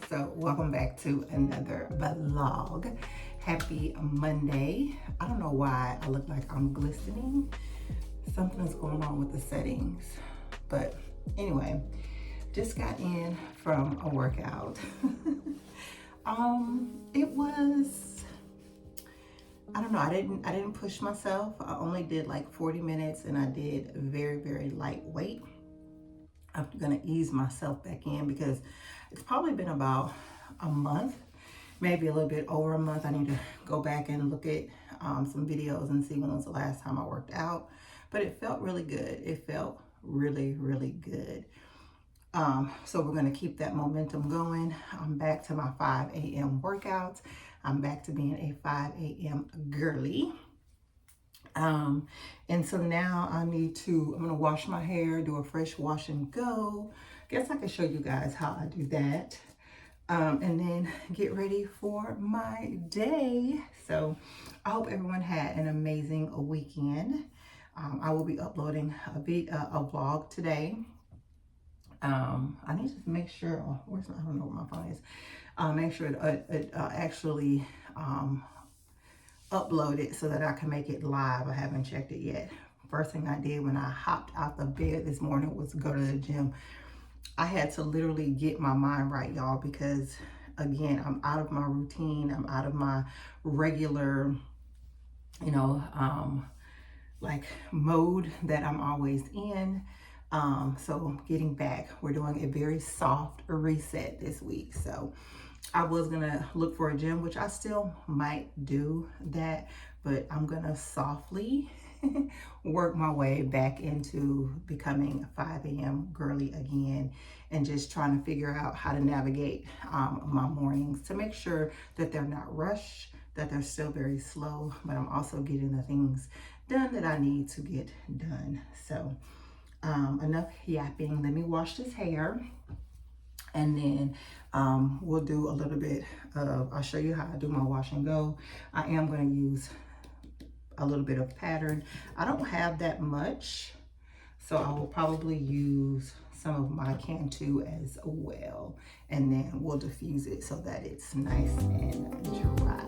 So welcome back to another vlog. Happy Monday. I don't know why I look like I'm glistening. Something's going on with the settings, but anyway, just got in from a workout. It was, I don't know, I didn't push myself. I only did like 40 minutes and I did very lightweight. I'm gonna ease myself back in because it's probably been about a month, maybe a little bit over a month. I need to go back and look at some videos and see when was the last time I worked out, but it felt really good. It felt really good. So we're gonna keep that momentum going. I'm back to my 5 a.m. workouts. I'm back to being a 5 a.m. girly. And so now I'm gonna wash my hair, do a fresh wash and go. Guess I can show you guys how I do that. And then get ready for my day. So I hope everyone had an amazing weekend. I will be uploading a vlog today. I need to make sure, I don't know where my phone is. Make sure it actually, upload it so that I can make it live. I haven't checked it yet. First thing I did when I hopped out the bed this morning was go to the gym. I had to literally get my mind right, y'all, because again, I'm out of my routine. I'm out of my regular, like mode that I'm always in. So getting back, we're doing a very soft reset this week. So I was gonna look for a gym, which I still might do that, but I'm gonna softly work my way back into becoming a 5 a.m. girly again, and just trying to figure out how to navigate my mornings to make sure that they're not rushed, that they're still very slow, but I'm also getting the things done that I need to get done. So enough yapping. Let me wash this hair. And then we'll do a little bit of, I'll show you how I do my wash and go. I am going to use a little bit of pattern. I don't have that much, so I will probably use some of my Cantu as well. And then we'll diffuse it so that it's nice and dry.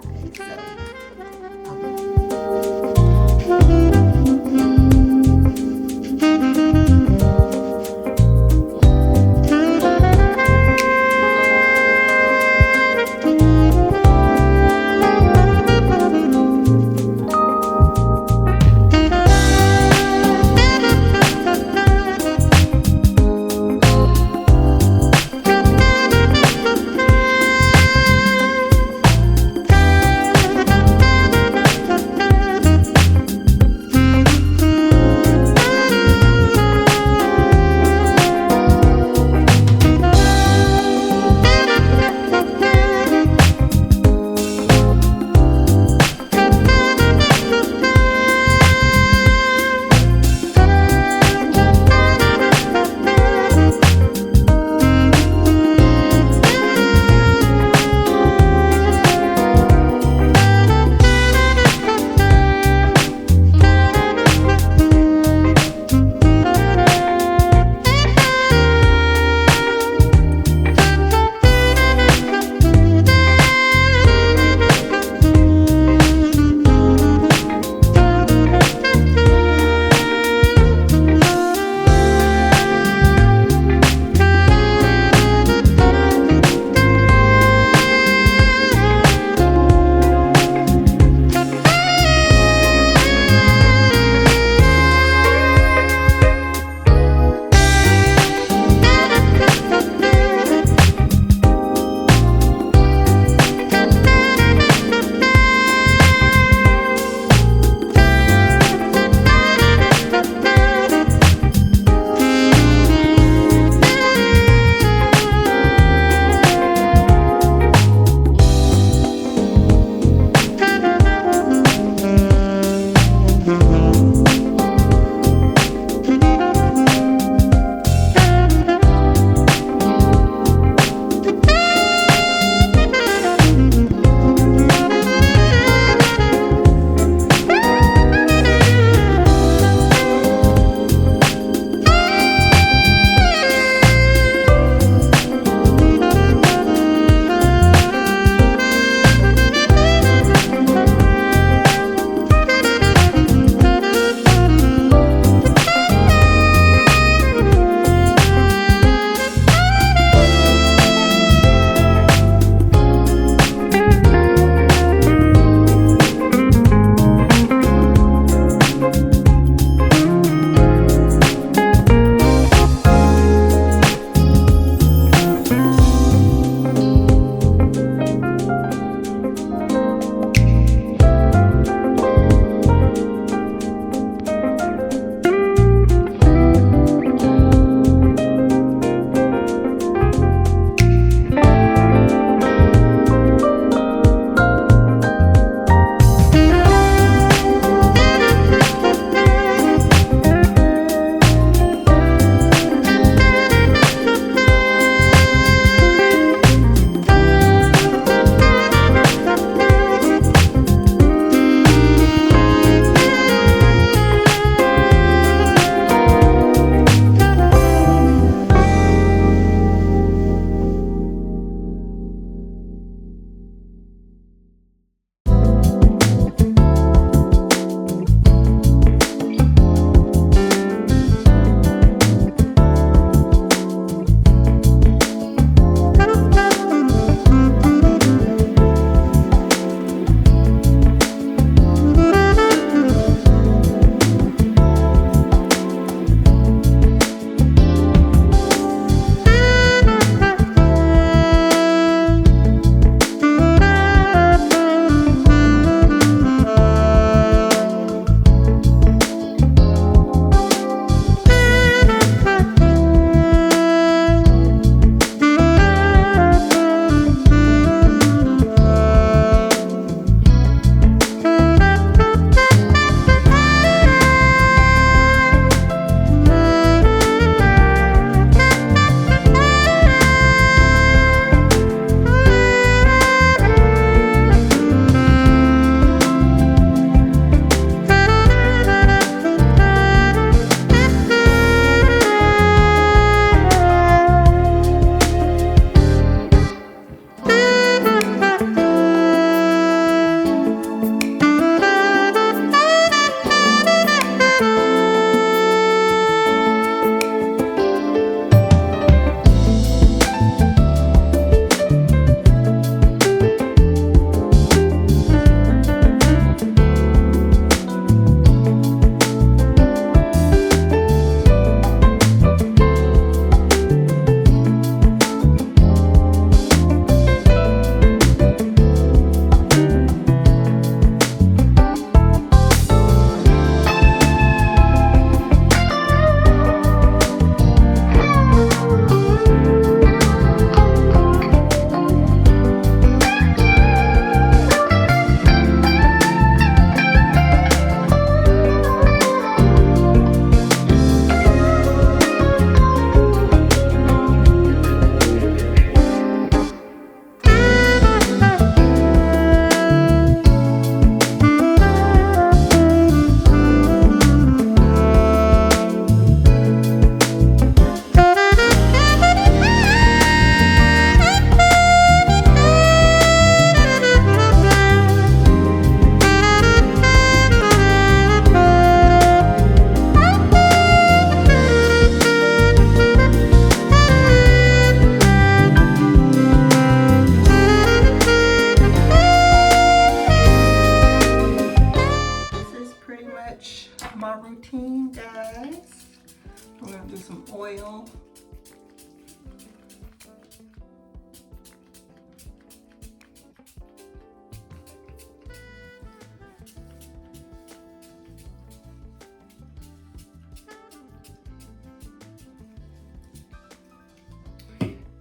Do some oil.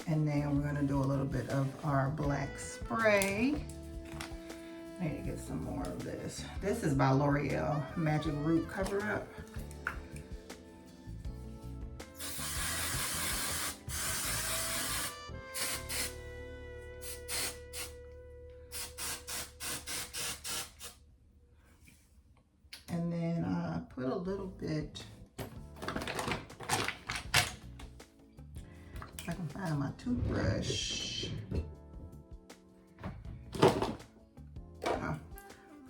And then we're gonna do a little bit of our black spray. I need to get some more of this. This is by L'Oreal Magic Root Cover Up. And then I put a little bit, if I can find my toothbrush. Put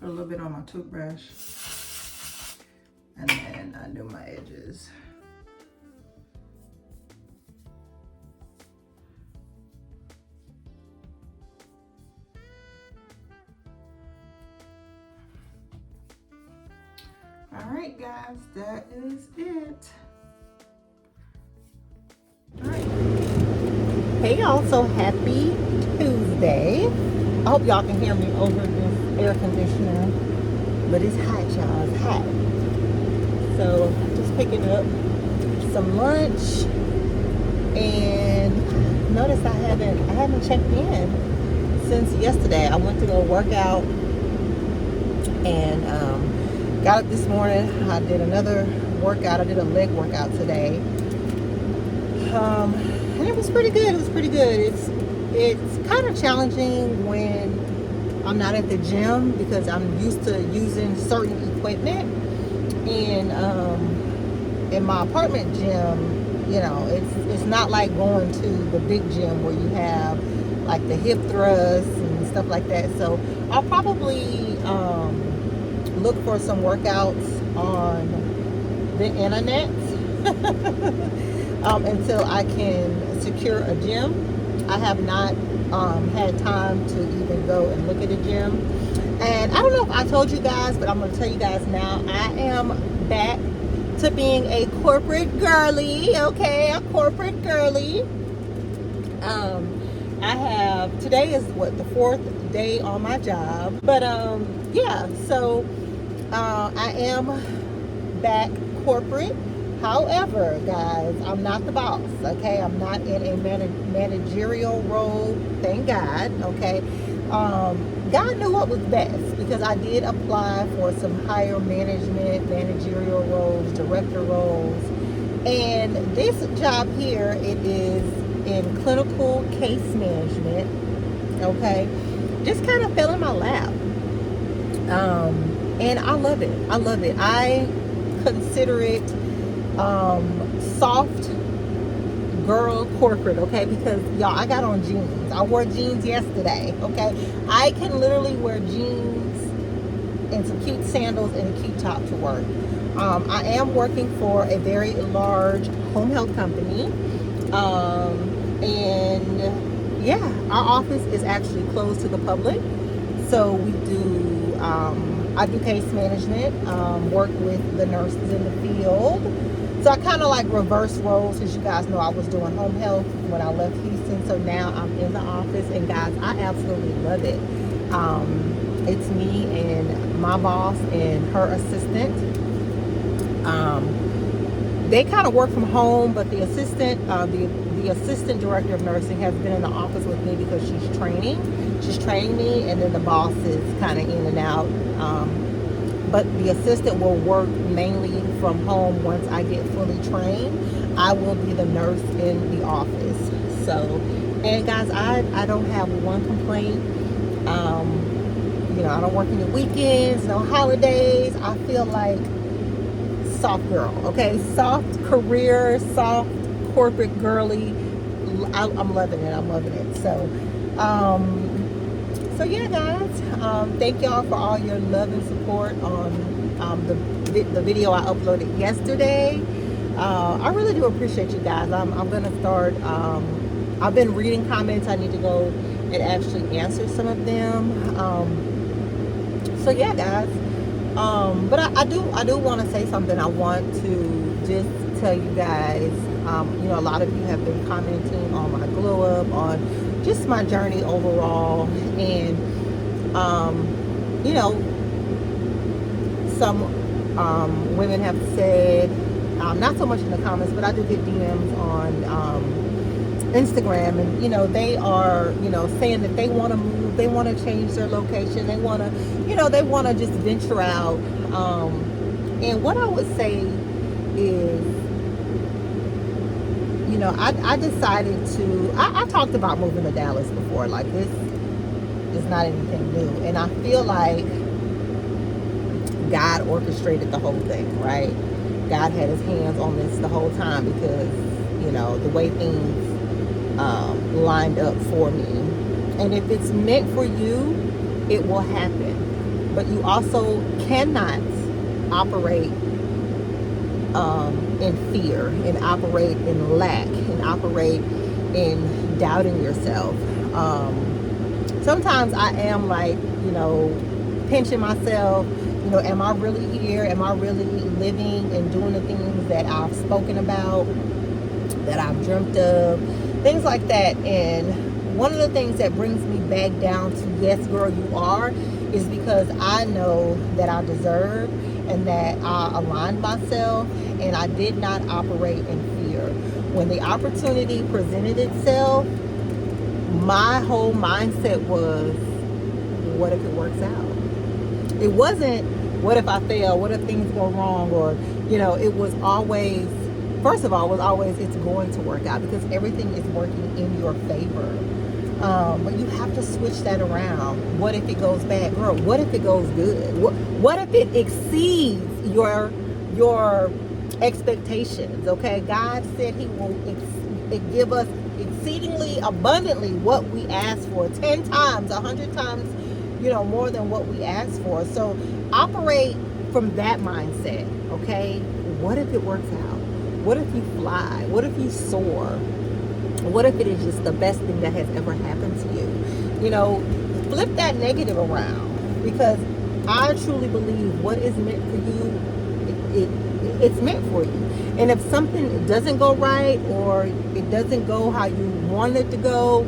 a little bit on my toothbrush, and then I do my edges. All right, guys, that is it. All right. Hey y'all, so happy Tuesday. I hope y'all can hear me over this air conditioner, but it's hot, y'all, it's hot. So I'm just picking up some lunch, and notice I haven't checked in since yesterday. I went to go work out and got up this morning. I did another workout. I did a leg workout today. And it was pretty good. It was pretty good. It's kind of challenging when I'm not at the gym because I'm used to using certain equipment. And in my apartment gym, you know, it's not like going to the big gym where you have like the hip thrusts and stuff like that. So I'll probably look for some workouts on the internet until I can secure a gym. I have not had time to even go and look at a gym. And I don't know if I told you guys, but I'm going to tell you guys now. I am back to being a corporate girly, okay? A corporate girly. Today is the 4th day on my job. But yeah, so I am back corporate. However, guys, I'm not the boss, okay? I'm not in a managerial role, thank God, okay? God knew what was best because I did apply for some higher managerial roles, director roles. And this job here, it is in clinical case management, okay? Just kind of fell in my lap. And I love it. I love it. I consider it soft girl corporate, okay? Because y'all, I got on jeans. I wore jeans yesterday, okay? I can literally wear jeans and some cute sandals and a cute top to work. I am working for a very large home health company, and yeah, our office is actually closed to the public. So we do I do case management, work with the nurses in the field. So I kind of like reverse roles, because you guys know I was doing home health when I left Houston. So now I'm in the office, and guys, I absolutely love it. It's me and my boss and her assistant. They kind of work from home, but the assistant, the assistant director of nursing has been in the office with me because she's training. She's training me, and then the boss is kind of in and out. But the assistant will work mainly from home. Once I get fully trained, I will be the nurse in the office. So, and guys, I don't have one complaint. You know, I don't work any weekends, no holidays. I feel like soft girl, okay? Soft career, soft corporate girly. I'm loving it. I'm loving it. So, so yeah, guys, thank y'all for all your love and support on the video I uploaded yesterday. I really do appreciate you guys. I'm gonna start. I've been reading comments. I need to go and actually answer some of them. So yeah, guys. But I do want to say something. I want to just tell you guys, a lot of you have been commenting on my glow up, on just my journey overall, and you know, some women have said, not so much in the comments, but I do get DMs on Instagram, and they are saying that they want to move, they want to change their location, they want to they want to just venture out, and what I would say is, I decided to, I talked about moving to Dallas before. Like, this is not anything new, and I feel like God orchestrated the whole thing, right? God had his hands on this the whole time, because the way things lined up for me. And if it's meant for you, it will happen. But you also cannot operate in fear, and operate in lack, and operate in doubting yourself. Sometimes I am like, pinching myself. Am I really here? Am I really living and doing the things that I've spoken about, that I've dreamt of, things like that? And one of the things that brings me back down to, yes, girl, you are, is because I know that I deserve, and that I aligned myself, and I did not operate in fear. When the opportunity presented itself, my whole mindset was, what if it works out? It wasn't, what if I fail? What if things go wrong? Or, it was always, first of all, it was always, it's going to work out, because everything is working in your favor. But you have to switch that around. What if it goes bad? Girl, what if it goes good? What if it exceeds your expectations? Okay, God said he will give us exceedingly abundantly what we ask for, 10 times, 100 times, more than what we ask for. So operate from that mindset. Okay, what if it works out? What if you fly? What if you soar? What if it is just the best thing that has ever happened to you? Flip that negative around, because I truly believe what is meant for you, it's meant for you. And if something doesn't go right, or it doesn't go how you want it to go,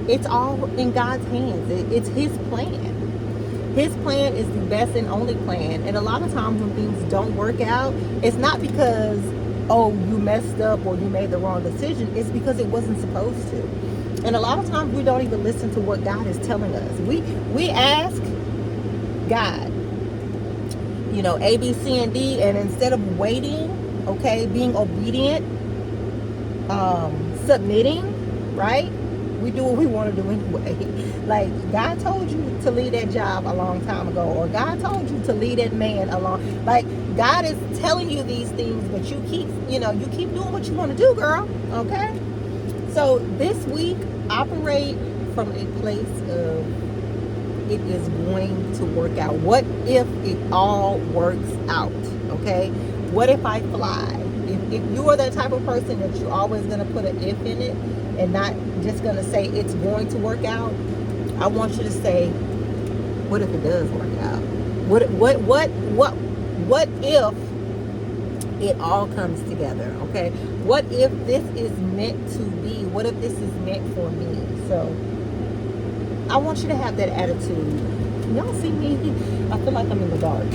it's all in God's hands. It's his plan. His plan is the best and only plan. And a lot of times when things don't work out, it's not because, oh, you messed up or you made the wrong decision. It's because it wasn't supposed to. And a lot of times we don't even listen to what God is telling us. We ask God, A, B, C, and D, and instead of waiting, okay, being obedient, submitting, right? We do what we want to do anyway. Like, God told you to leave that job a long time ago, or God told you to leave that man alone. Like, God is telling you these things, but you keep doing what you want to do, girl. Okay? So this week, operate from a place of, it is going to work out. What if it all works out? Okay? What if I fly? If you are that type of person that you're always going to put an if in it, and not just going to say it's going to work out, I want you to say, what if it does work out? What if it all comes together? Okay? What if this is meant to be? What if this is meant for me? So I want you to have that attitude. Y'all see me? I feel like I'm in the dark.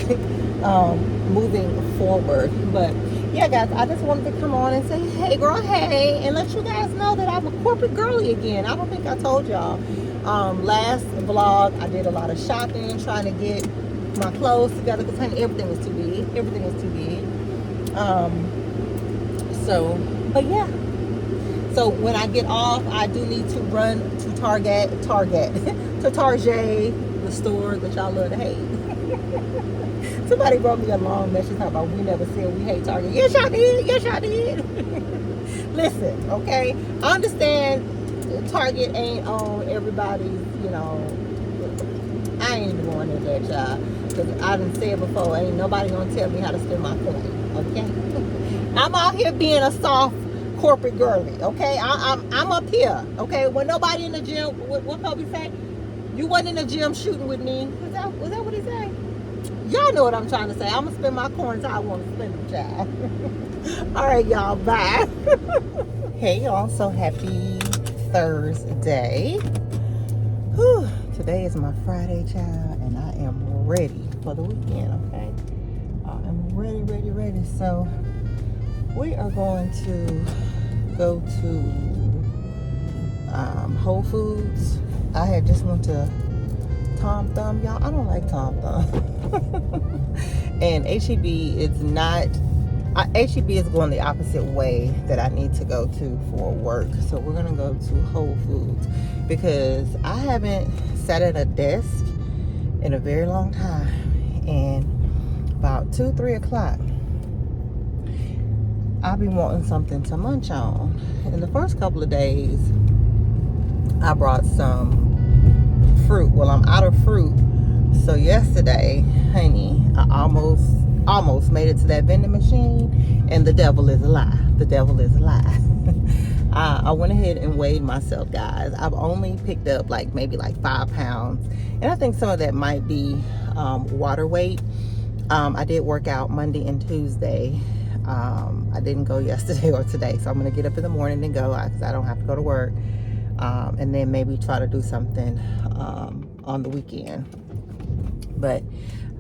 Moving forward. But yeah, guys, I just wanted to come on and say, hey, girl, hey, and let you guys know that I'm a corporate girly again. I don't think I told y'all. Last vlog, I did a lot of shopping, trying to get my clothes together, because honey, everything was too big. Everything was too big. But yeah. So when I get off, I do need to run to Target, to Target, the store that y'all love to hate. Somebody wrote me a long message talking about, we never said we hate Target. Yes, y'all did. Yes, y'all did. Listen, okay? I understand Target ain't on everybody's, I ain't even going into that, y'all. Because I done said before, ain't nobody gonna tell me how to spend my coin, okay? I'm out here being a soft corporate girly, okay? I'm up here, okay? When nobody in the gym, what Kobe say? You wasn't in the gym shooting with me. Was that what he said? Y'all know what I'm trying to say. I'm gonna spend my coins how I want to spend them, child. All right, y'all. Bye. Hey, y'all. So happy Thursday. Whew. Today is my Friday, child, and I am ready for the weekend. Okay, I am ready, ready, ready. So we are going to go to Whole Foods. I had just went to Tom Thumb, y'all. I don't like Tom Thumb. And HEB is not. HEB is going the opposite way that I need to go to for work. So we're gonna go to Whole Foods because I haven't sat at a desk in a very long time. And about 2-3 o'clock, I'll be wanting something to munch on. In the first couple of days, I brought some fruit. Well, I'm out of fruit. So yesterday, honey, I almost made it to that vending machine, and the devil is a lie. The devil is a lie. I went ahead and weighed myself, guys. I've only picked up maybe 5 pounds, and I think some of that might be water weight. I did work out Monday and Tuesday. I didn't go yesterday or today, so I'm gonna get up in the morning and go because I don't have to go to work. And then maybe try to do something on the weekend. But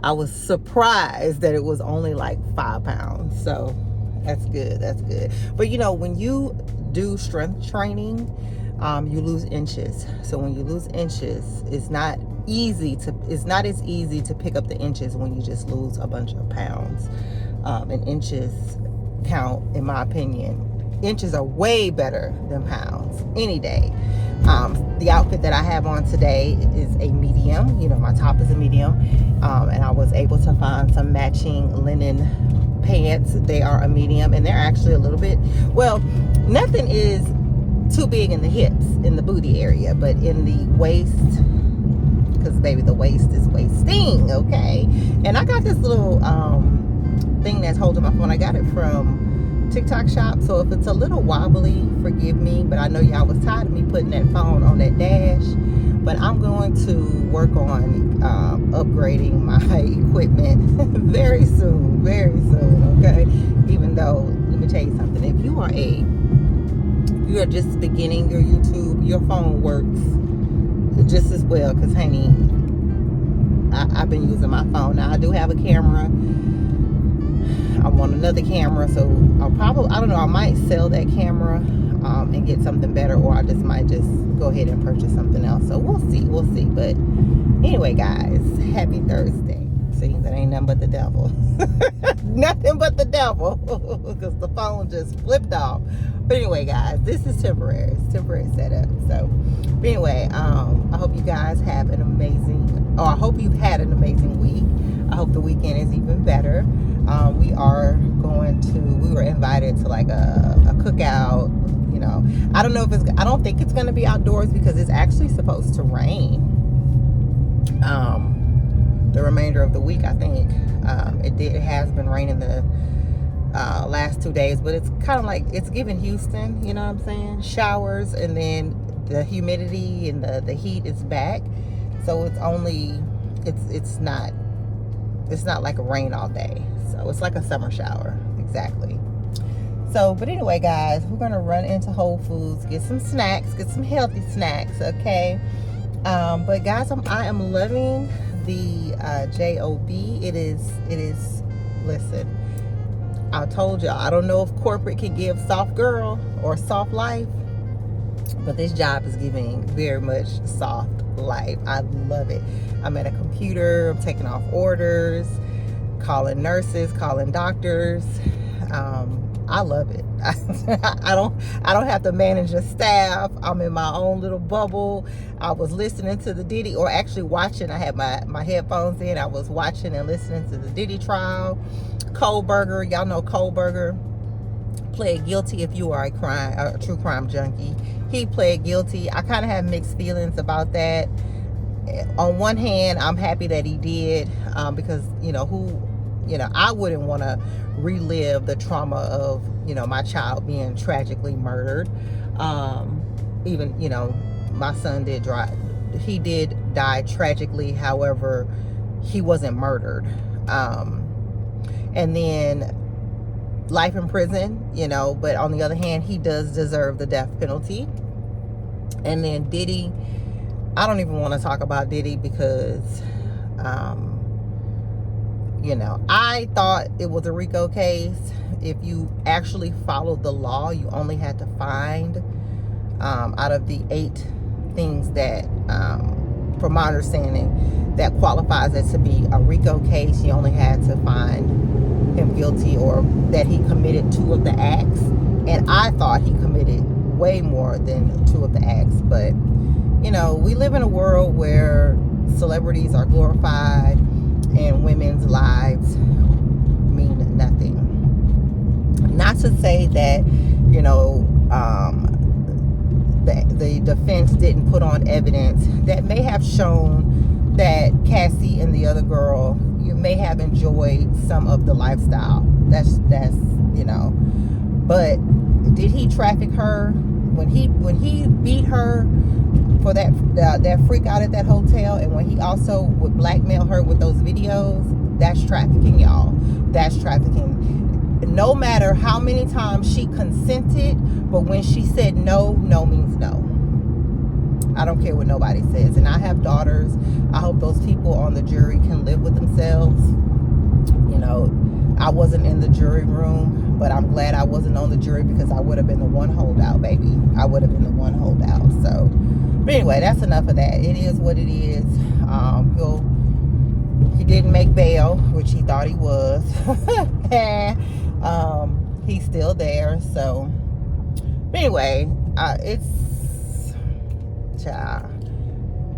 I was surprised that it was only 5 pounds. So that's good. That's good. But when you do strength training, you lose inches. So when you lose inches, it's not as easy to pick up the inches when you just lose a bunch of pounds. And inches count, in my opinion. Inches are way better than pounds any day. The outfit that I have on today is a medium. My top is a medium. And I was able to find some matching linen pants. They are a medium, and they're actually a little bit, well, nothing is too big in the hips, in the booty area, but in the waist, because baby, the waist is wasting, okay? And I got this little thing that's holding my phone. I got it from TikTok shop, so if it's a little wobbly, forgive me, but I know y'all was tired of me putting that phone on that dash. But I'm going to work on upgrading my equipment very soon, okay? Even though, let me tell you something, if you are just beginning your YouTube, your phone works just as well, because honey, I've been using my phone. Now I do have a camera. I want another camera, so I don't know, I might sell that camera and get something better, or I might just go ahead and purchase something else. So we'll see. But anyway, guys, happy Thursday. See, that ain't nothing but the devil. Nothing but the devil, because the phone just flipped off. But anyway, guys, this is temporary. It's temporary setup. So, but anyway, I hope you guys have I hope you've had an amazing week. I hope the weekend is even better. We were invited to a cookout. I don't think it's going to be outdoors because it's actually supposed to rain the remainder of the week. I think it has been raining the last 2 days, but it's kind of it's giving Houston, you know what I'm saying, showers, and then the humidity and the heat is back, so it's not like a rain all day, so it's like a summer shower, exactly. So, but anyway, guys, we're gonna run into Whole Foods, get some snacks, get some healthy snacks, okay? But guys, I am loving the job. It is. Listen, I told y'all, I don't know if corporate can give soft girl or soft life, but this job is giving very much soft life. I love it. I'm at a computer. I'm taking off orders, calling nurses, calling doctors. I love it. I don't have to manage a staff. I'm in my own little bubble. I was listening to the Diddy, or actually watching. I had my headphones in. I was watching and listening to the Diddy trial. Kohlberger, y'all know Kohlberger pled guilty. If you are a true crime junkie, he pled guilty. I kind of have mixed feelings about that. On one hand, I'm happy that he did, because I wouldn't want to relive the trauma of my child being tragically murdered. Even my son did die tragically. However, he wasn't murdered. And then life in prison, you know, but on the other hand, he does deserve the death penalty. And then Diddy, I don't even want to talk about Diddy because, you know, I thought it was a RICO case. If you actually followed the law, you only had to find, out of the 8 things that, from my understanding, that qualifies it to be a RICO case, you only had to find him guilty or that he committed 2 of the acts. And I thought he committed way more than 2 of the acts. But, you know, we live in a world where celebrities are glorified and women's lives mean nothing. Not to say that, you know, the defense didn't put on evidence that may have shown that Cassie and the other girl, you may have enjoyed some of the lifestyle. That's you know. But did he traffic her when he beat her for that freak out at that hotel, and when he also would blackmail her with those videos? That's trafficking, y'all. That's trafficking. No matter how many times she consented, but when she said no, no means no. I don't care what nobody says. And I have daughters. I hope those people on the jury can live with themselves. You know, I wasn't in the jury room, but I'm glad I wasn't on the jury because I would have been the one holdout, baby. I would have been the one holdout. So, but anyway, that's enough of that. It is what it is. He didn't make bail, which he thought he was. He's still there. So, but anyway,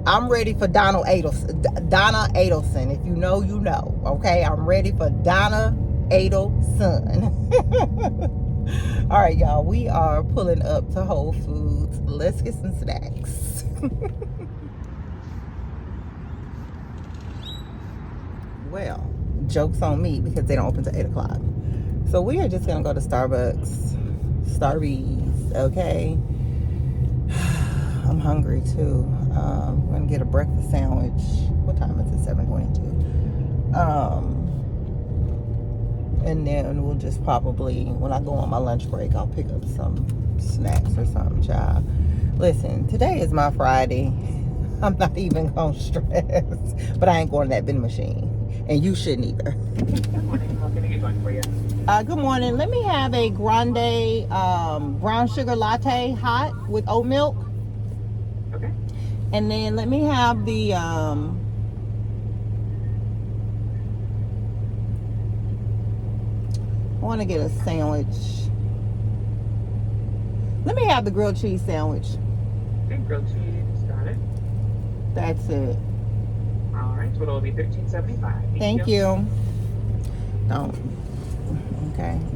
I'm ready for Donna Adelson. If you know, you know. Okay, I'm ready for Donna Adelson. All right, y'all. We are pulling up to Whole Foods. Let's get some snacks. Well, joke's on me because they don't open till 8 o'clock. So we are just gonna go to Starbucks. Starbies, okay? I'm hungry too. I'm gonna get a breakfast sandwich. What time is it? 7:22. And then we'll just probably, when I go on my lunch break, I'll pick up some snacks or something, child. Listen, today is my Friday. I'm not even gonna stress, but I ain't going to that vending machine, and you shouldn't either. Good morning. How can I get one for you? Good morning. Let me have a grande brown sugar latte hot with oat milk. Okay. And then let me have the I want to get a sandwich. Let me have the grilled cheese sandwich. Okay, grilled cheese, got it. That's it. All right, so it'll be $13.75. Thank you.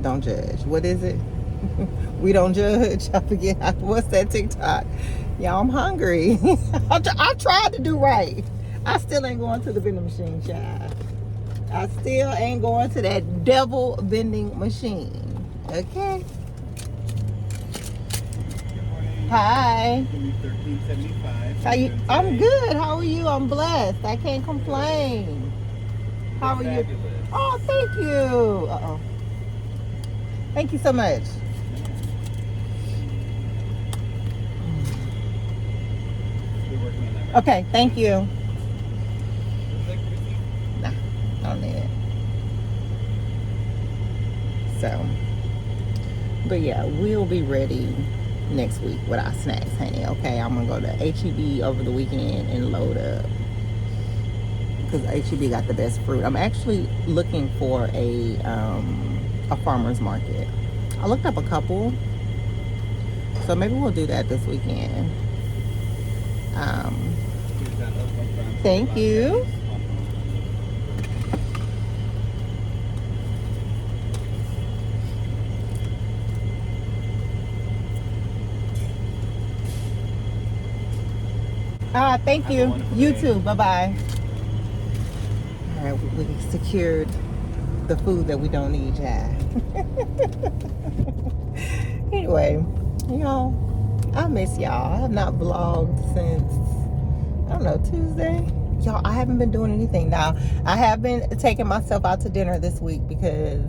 Don't judge. What is it? We don't judge. I forget. What's that TikTok? Y'all, I'm hungry. I tried to do right. I still ain't going to the vending machine, child. I still ain't going to that devil vending machine. Okay? Hi. $13.75. How you? I'm good. How are you? I'm blessed. I can't complain. How are you? Oh, thank you. Uh-oh. Thank you so much. Okay, thank you. Nah, I don't need it. So, but yeah, we'll be ready next week with our snacks, honey. Okay, I'm gonna go to H-E-B over the weekend and load up because H-E-B got the best fruit. I'm actually looking for a farmer's market. I looked up a couple, so maybe we'll do that this weekend. Thank you. Thank you. You too. Bye-bye. All right, we secured the food that we don't need, yeah. Anyway, y'all, I miss y'all. I have not vlogged since, I don't know, Tuesday. y'all, I haven't been doing anything. Now, I have been taking myself out to dinner this week because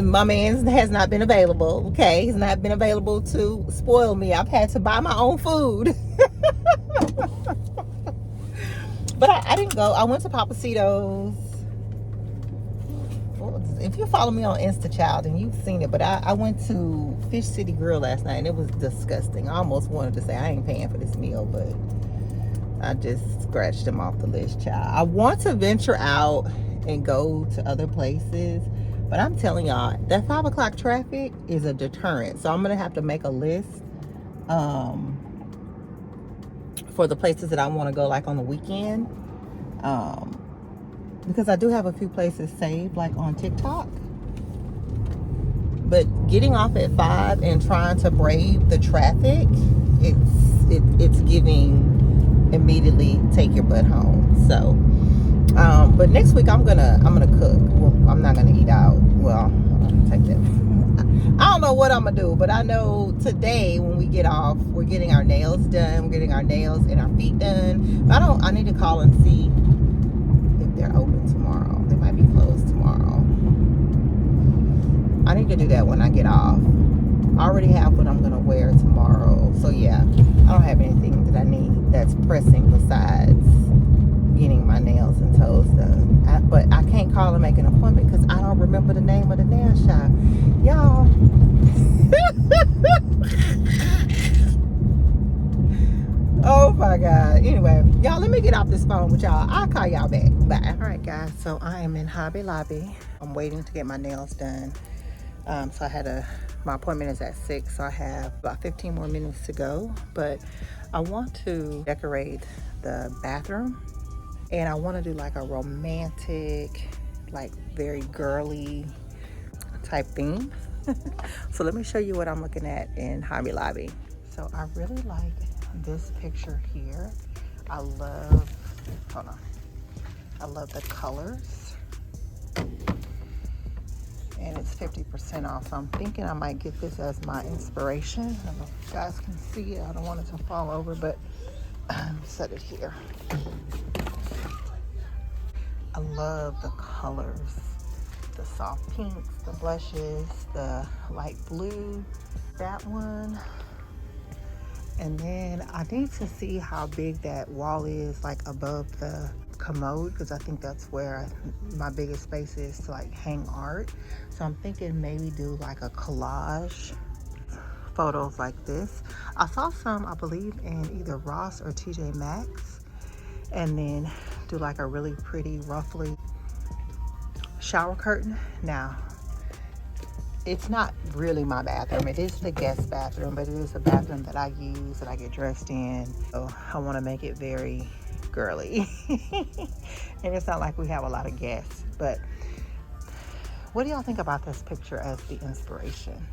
my man has not been available. Okay, he's not been available to spoil me. I've had to buy my own food. But I didn't go. I went to Papacito's. Well, if you follow me on Instachild, and you've seen it, but I went to Fish City Grill last night, and it was disgusting. I almost wanted to say I ain't paying for this meal, but I just scratched them off the list, child. I want to venture out and go to other places, but I'm telling y'all, that 5 o'clock traffic is a deterrent. So I'm gonna have to make a list for the places that I want to go, like on the weekend, because I do have a few places saved, like on TikTok. But getting off at 5 and trying to brave the traffic, it's giving immediately take your butt home. So but next week I'm gonna cook. Well, I'm not gonna eat out. Well, I'll take that. I don't know what I'm gonna do, but I know today when we get off, we're getting our nails done. We're getting our nails and our feet done. I need to call and see if they're open tomorrow. They might be closed tomorrow. I need to do that when I get off. I already have what I'm gonna wear tomorrow. So yeah, I don't have anything that I need that's pressing besides getting my nails and toes done. But I can't call and make an appointment because I don't remember the name of the nail shop. Y'all. Oh my God. Anyway, y'all, let me get off this phone with y'all. I'll call y'all back. Bye. All right, guys. So I am in Hobby Lobby. I'm waiting to get my nails done. So I had my appointment is at 6, so I have about 15 more minutes to go. But I want to decorate the bathroom, and I want to do like a romantic, like very girly type theme. So let me show you what I'm looking at in Hobby Lobby. So I really like this picture here. I love the colors. And it's 50% off. So I'm thinking I might get this as my inspiration. I don't know if you guys can see it. I don't want it to fall over, but set it here. I love the colors. The soft pinks, the blushes, the light blue, that one. And then I need to see how big that wall is, like above the commode, because I think that's where my biggest space is to like hang art. So I'm thinking maybe do like a collage photos like this. I saw some, I believe, in either Ross or TJ Maxx, and then do like a really pretty ruffly shower curtain. Now, it's not really my bathroom. It is the guest bathroom, but it is a bathroom that I use, that I get dressed in. So I want to make it very girly. And it's not like we have a lot of guests. But what do y'all think about this picture as the inspiration?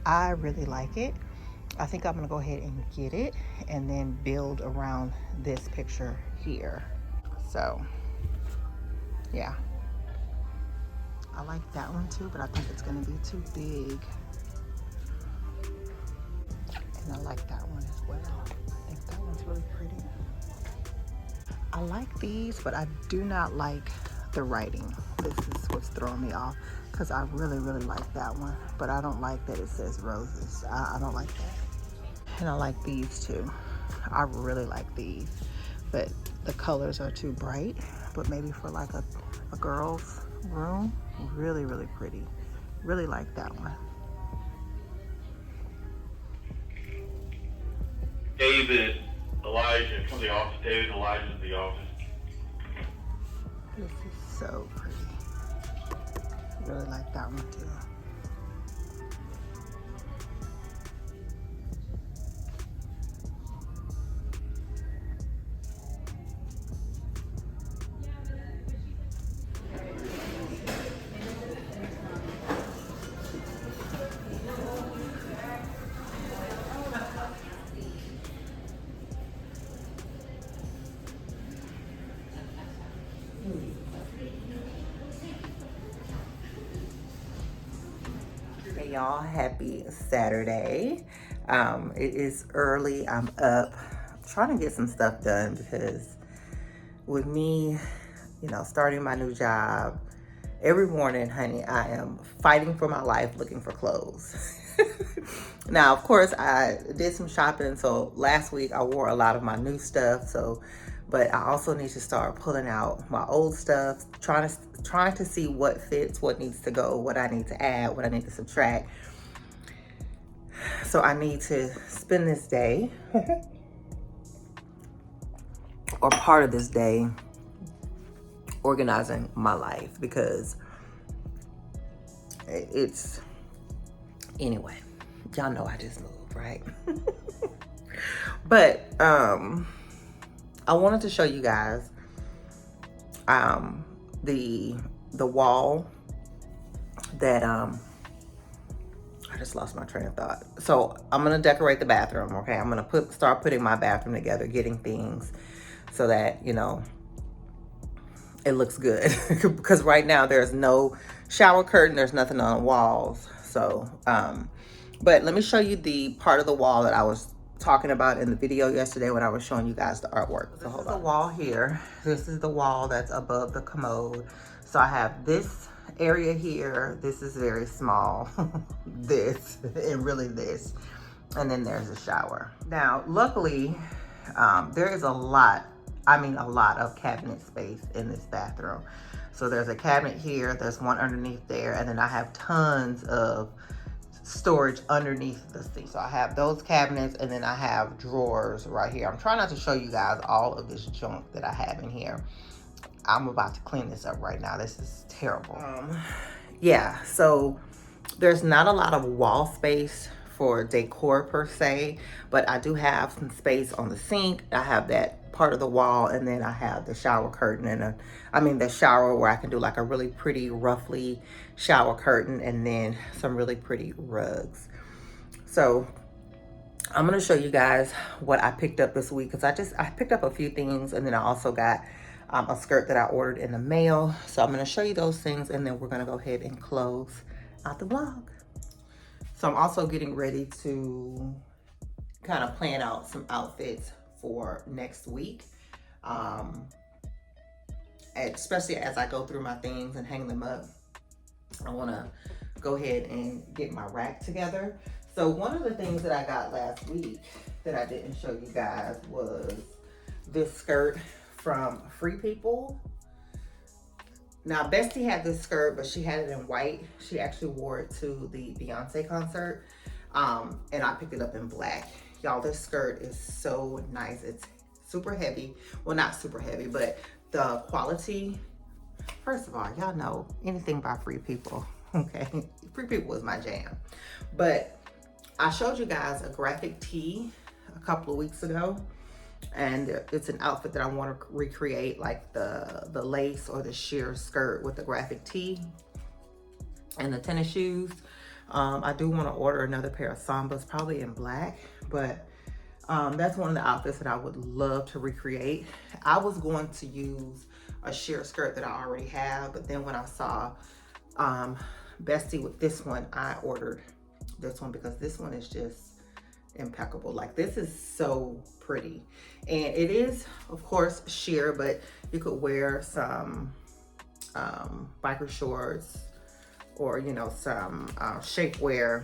I really like it. I think I'm going to go ahead and get it and then build around this picture here. So, yeah. I like that one too, but I think it's gonna be too big. And I like that one as well. I think that one's really pretty. I like these, but I do not like the writing. This is what's throwing me off, because I really, really like that one, but I don't like that it says roses. I don't like that. And I like these too. I really like these, but the colors are too bright. But maybe for like a girl's room, really, really pretty. Really like that one. David, Elijah, come to the office. David, Elijah at the office. This is so pretty. Really like that one too. Hey y'all, happy Saturday. It is early. I'm up trying to get some stuff done because with me, you know, starting my new job, every morning, honey, I am fighting for my life looking for clothes. Now, of course, I did some shopping. So last week I wore a lot of my new stuff. So, but I also need to start pulling out my old stuff, trying to see what fits, what needs to go, what I need to add, what I need to subtract. So I need to spend this day or part of this day organizing my life, because it's, anyway, y'all know I just moved, right? But I wanted to show you guys the wall that I just lost my train of thought. So I'm gonna decorate the bathroom, okay? I'm gonna start putting my bathroom together, getting things so that, you know, it looks good. Because right now there's no shower curtain, there's nothing on the walls. So but let me show you the part of the wall that I was talking about in the video yesterday when I was showing you guys the artwork. So hold on. This is the wall here. This is the wall that's above the commode. So I have this area here. This is very small. This and really this. And then there's a shower. Now, luckily, there is a lot of cabinet space in this bathroom. So there's a cabinet here, there's one underneath there, and then I have tons of storage underneath the sink. So I have those cabinets, and then I have drawers right here. I'm trying not to show you guys all of this junk that I have in here. I'm about to clean this up right now. This is terrible. Yeah, so there's not a lot of wall space for decor per se, but I do have some space on the sink. I have that part of the wall, and then I have the shower curtain and the shower where I can do like a really pretty roughly shower curtain, and then some really pretty rugs. So I'm gonna show you guys what I picked up this week, because I picked up a few things, and then I also got a skirt that I ordered in the mail. So I'm gonna show you those things, and then we're gonna go ahead and close out the vlog. So I'm also getting ready to kind of plan out some outfits for next week. Especially as I go through my things and hang them up, I wanna go ahead and get my rack together. So one of the things that I got last week that I didn't show you guys was this skirt from Free People. Now, Bestie had this skirt, but she had it in white. She actually wore it to the Beyonce concert, and I picked it up in black. Y'all, this skirt is so nice. It's super heavy. Well, not super heavy, but the quality, first of all, y'all know anything by Free People, okay? Free People is my jam. But I showed you guys a graphic tee a couple of weeks ago, and it's an outfit that I want to recreate, like the lace or the sheer skirt with the graphic tee and the tennis shoes. I do want to order another pair of Sambas, probably in black, but that's one of the outfits that I would love to recreate. I was going to use a sheer skirt that I already have, but then when I saw Bestie with this one, I ordered this one because this one is just impeccable. Like, this is so pretty, and it is of course sheer, but you could wear some biker shorts or, you know, some shapewear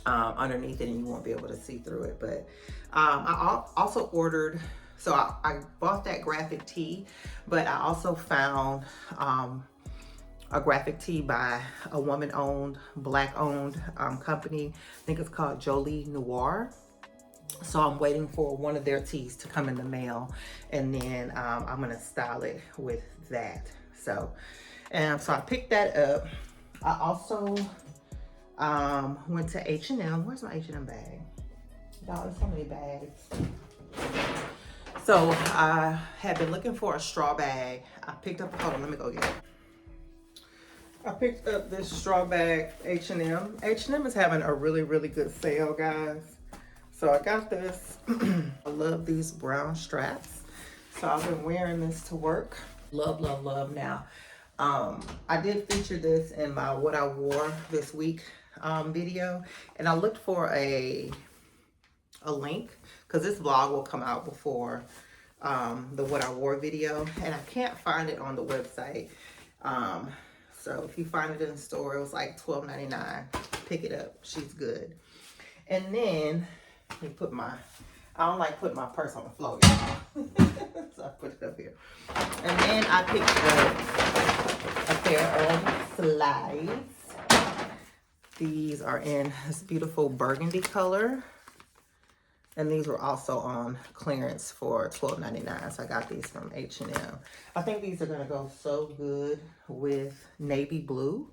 underneath it, and you won't be able to see through it. But I also ordered, so I bought that graphic tee, but I also found a graphic tee by a woman-owned, black-owned company. I think it's called Jolie Noir. So I'm waiting for one of their tees to come in the mail, and then I'm gonna style it with that. So I picked that up. I also went to H&M. Where's my H&M bag? Y'all, there's so many bags. So I had been looking for a straw bag. I picked up, hold on, let me go get it. I picked up this straw bag, H&M. H&M is having a really, really good sale, guys. So I got this. I love these brown straps. So I've been wearing this to work. Love, love, love. Now, I did feature this in my what I wore this week video, and I looked for a link, because this vlog will come out before the What I Wore video, and I can't find it on the website. So if you find it in the store, it was like $12.99. Pick it up. She's good. And then let me put my, I don't like putting my purse on the floor, y'all. So I put it up here. And then I picked up a pair of slides. These are in this beautiful burgundy color. And these were also on clearance for $12.99. So I got these from H&M. I think these are gonna go so good with navy blue,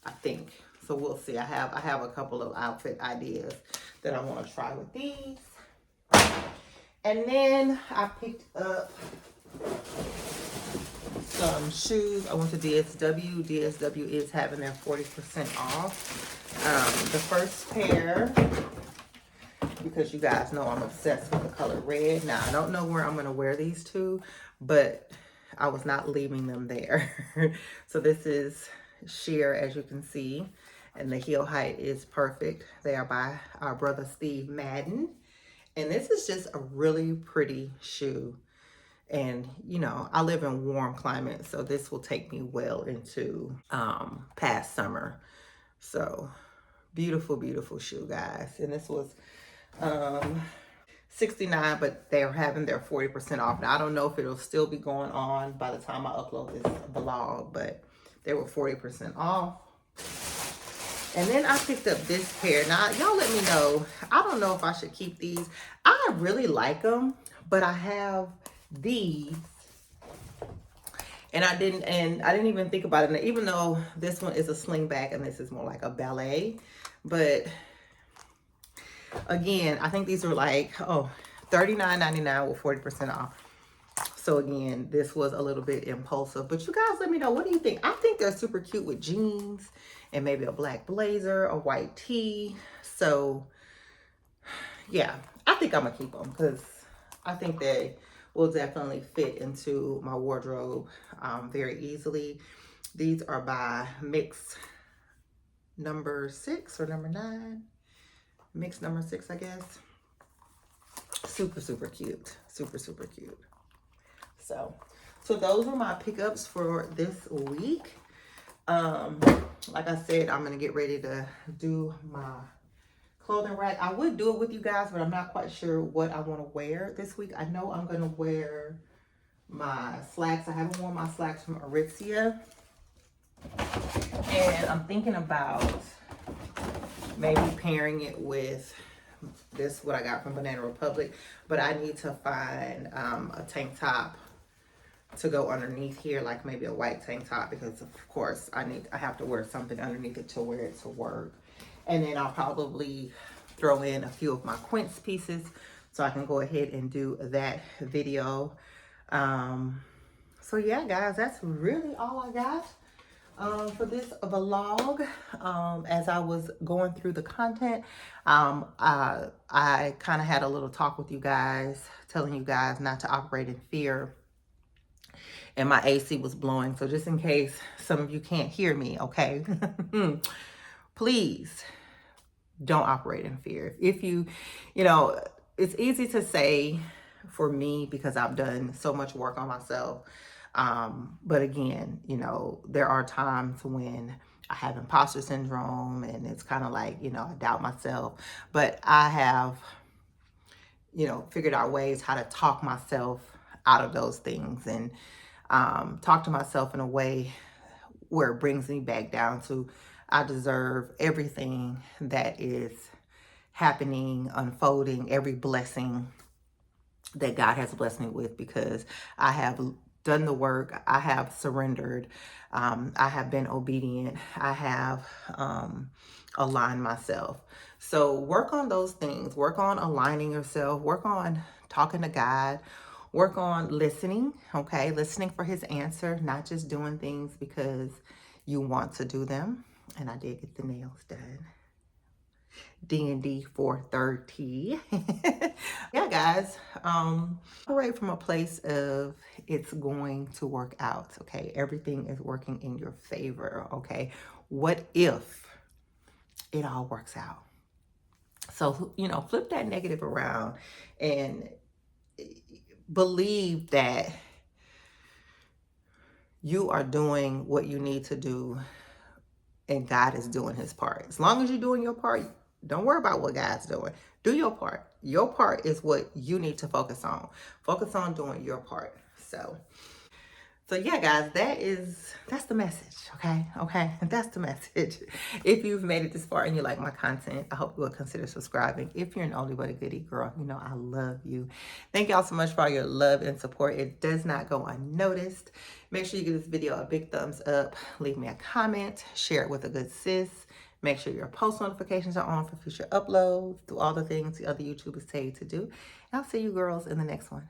I think. So we'll see. I have a couple of outfit ideas that I want to try with these. And then I picked up some shoes. I went to DSW. DSW is having their 40% off. The first pair, because you guys know I'm obsessed with the color red. Now, I don't know where I'm going to wear these to, but I was not leaving them there. So this is sheer, as you can see, and the heel height is perfect. They are by our brother Steve Madden. And this is just a really pretty shoe. And, you know, I live in warm climate, so this will take me well into past summer. So beautiful, beautiful shoe, guys. And this was $69, but they're having their 40% off. Now, I don't know if it'll still be going on by the time I upload this vlog, but they were 40% off. And then I picked up this pair. Now, y'all let me know. I don't know if I should keep these. I really like them, but I have these. And I didn't even think about it. Even though this one is a slingback and this is more like a ballet. But again, I think these were like, $39.99 with 40% off. So again, this was a little bit impulsive, but you guys let me know, what do you think? I think they're super cute with jeans and maybe a black blazer, a white tee. So yeah, I think I'm gonna keep them because I think they will definitely fit into my wardrobe very easily. These are by Mix number 6 or number 9. Mix number 6, I guess. Super, super cute. Super, super cute. So those were my pickups for this week. Like I said, I'm gonna get ready to do my clothing rack. I would do it with you guys, but I'm not quite sure what I want to wear this week. I know I'm gonna wear my slacks. I haven't worn my slacks from Aritzia, and I'm thinking about maybe pairing it with this, what I got from Banana Republic, but I need to find a tank top to go underneath here, like maybe a white tank top, because of course I have to wear something underneath it to wear it to work. And then I'll probably throw in a few of my quince pieces so I can go ahead and do that video. So yeah, guys, that's really all I got for this vlog. As I was going through the content, I kind of had a little talk with you guys, telling you guys not to operate in fear. And my AC was blowing, so just in case some of you can't hear me, okay? Please don't operate in fear. If you know, it's easy to say for me because I've done so much work on myself. But again, you know, there are times when I have imposter syndrome and it's kind of like, you know, I doubt myself. But I have, you know, figured out ways how to talk myself out of those things and talk to myself in a way where it brings me back down to I deserve everything that is happening, unfolding, every blessing that God has blessed me with, because I have done the work, I have surrendered, I have been obedient, I have aligned myself. So work on those things, work on aligning yourself, work on talking to God, work on listening, okay? Listening for his answer, not just doing things because you want to do them. And I did get the nails done. D&D 430. Yeah, guys, operate from a place of it's going to work out, okay? Everything is working in your favor, okay? What if it all works out? So, you know, flip that negative around and believe that you are doing what you need to do and God is doing his part. As long as you're doing your part, don't worry about what God's doing. Do your part. Your part is what you need to focus on. Focus on doing your part. So yeah, guys, that's the message. Okay, that's the message. If you've made it this far and you like my content, I hope you will consider subscribing. If you're an oldie but a goodie girl, you know I love you. Thank y'all so much for all your love and support. It does not go unnoticed. Make sure you give this video a big thumbs up. Leave me a comment. Share it with a good sis. Make sure your post notifications are on for future uploads. Do all the things the other YouTubers tell you to do. And I'll see you girls in the next one.